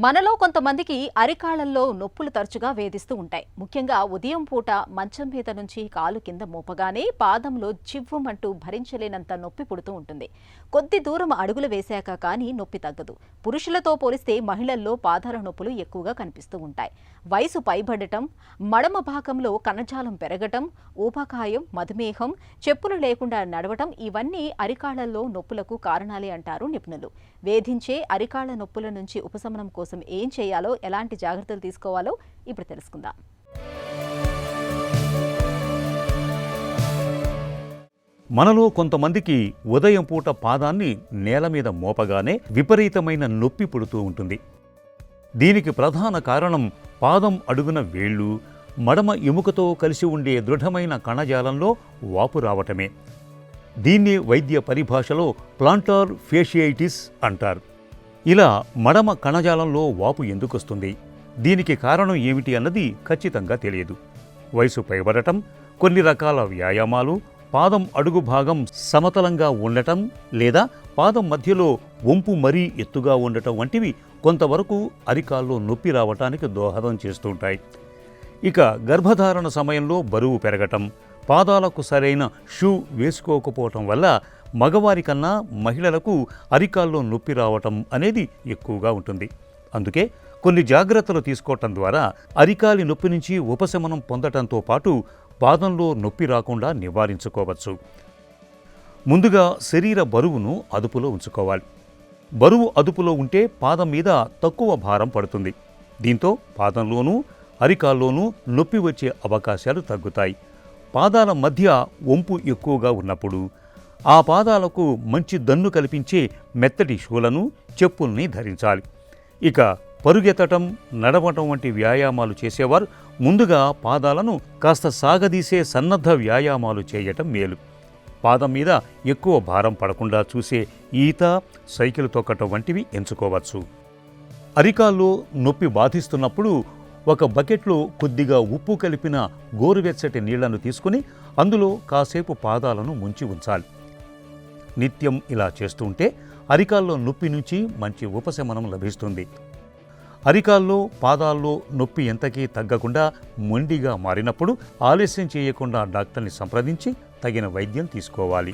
మనలో కొంతమందికి అరికాళ్లలో నొప్పులు తరచుగా వేధిస్తూ ఉంటాయి. ముఖ్యంగా ఉదయం పూట మంచం మీద నుంచి కాలు కింద మోపగానే పాదంలో చివ్వుమంటూ భరించలేనంత నొప్పి పుడుతూ ఉంటుంది. కొద్ది దూరం అడుగులు వేశాక కానీ నొప్పి తగ్గదు. పురుషులతో పోలిస్తే మహిళల్లో పాదాల నొప్పులు ఎక్కువగా కనిపిస్తూ ఉంటాయి. వయసు పైబడటం, మడమ భాగంలో కణజాలం పెరగటం, ఊబకాయం, మధుమేహం, చెప్పులు లేకుండా నడవటం ఇవన్నీ అరికాళ్లలో నొప్పులకు కారణాలే అంటారు నిపుణులు. వేధించే అరికాళ్ల నొప్పుల నుంచి ఉపశమనం కోసం ఏం చేయాలో, ఎలాంటి జాగ్రత్తలు తీసుకోవాలో ఇప్పుడు తెలుసుకుందాం. మనలో కొంతమందికి ఉదయం పూట పాదాన్ని నేల మీద మోపగానే విపరీతమైన నొప్పి పుడుతూ ఉంటుంది. దీనికి ప్రధాన కారణం పాదం అడుగున వేళ్లు, మడమ ఎముకతో కలిసి ఉండే దృఢమైన కణజాలంలో వాపు రావటమే. దీన్ని వైద్య పరిభాషలో ప్లాంటార్ ఫేషియైటిస్ అంటారు. ఇలా మడమ కణజాలంలో వాపు ఎందుకొస్తుంది, దీనికి కారణం ఏమిటి అన్నది ఖచ్చితంగా తెలియదు. వయసు పైబడటం, కొన్ని రకాల వ్యాయామాలు, పాదం అడుగు భాగం సమతలంగా ఉండటం లేదా పాదం మధ్యలో వంపు మరీ ఎత్తుగా ఉండటం వంటివి కొంతవరకు అరికాల్లో నొప్పి రావటానికి దోహదం చేస్తుంటాయి. ఇక గర్భధారణ సమయంలో బరువు పెరగటం, పాదాలకు సరైన షూ వేసుకోకపోవటం వల్ల మగవారి కన్నా మహిళలకు అరికాల్లో నొప్పి రావటం అనేది ఎక్కువగా ఉంటుంది. అందుకే కొన్ని జాగ్రత్తలు తీసుకోవటం ద్వారా అరికాలి నొప్పి నుంచి ఉపశమనం పొందటంతో పాటు పాదంలో నొప్పి రాకుండా నివారించుకోవచ్చు. ముందుగా శరీర బరువును అదుపులో ఉంచుకోవాలి. బరువు అదుపులో ఉంటే పాదం మీద తక్కువ భారం పడుతుంది. దీంతో పాదంలోనూ అరికాల్లోనూ నొప్పి వచ్చే అవకాశాలు తగ్గుతాయి. పాదాల మధ్య వంపు ఎక్కువగా ఉన్నప్పుడు ఆ పాదాలకు మంచి దన్ను కల్పించే మెత్తటి షూలను, చెప్పుల్ని ధరించాలి. ఇక పరుగెత్తటం, నడవటం వంటి వ్యాయామాలు చేసేవారు ముందుగా పాదాలను కాస్త సాగదీసే సన్నద్ధ వ్యాయామాలు చేయటం మేలు. పాదం మీద ఎక్కువ భారం పడకుండా చూసే ఈత, సైకిల్ తొక్కటం వంటివి ఎంచుకోవచ్చు. అరికాల్లో నొప్పి బాధిస్తున్నప్పుడు ఒక బకెట్లో కొద్దిగా ఉప్పు కలిపిన గోరువెచ్చటి నీళ్లను తీసుకుని అందులో కాసేపు పాదాలను ముంచి ఉంచాలి. నిత్యం ఇలా చేస్తుంటే అరికాల్లో నొప్పి నుంచి మంచి ఉపశమనం లభిస్తుంది. అరికాల్లో, పాదాల్లో నొప్పి ఎంతకీ తగ్గకుండా మొండిగా మారినప్పుడు ఆలస్యం చేయకుండా డాక్టర్ని సంప్రదించి తగిన వైద్యం తీసుకోవాలి.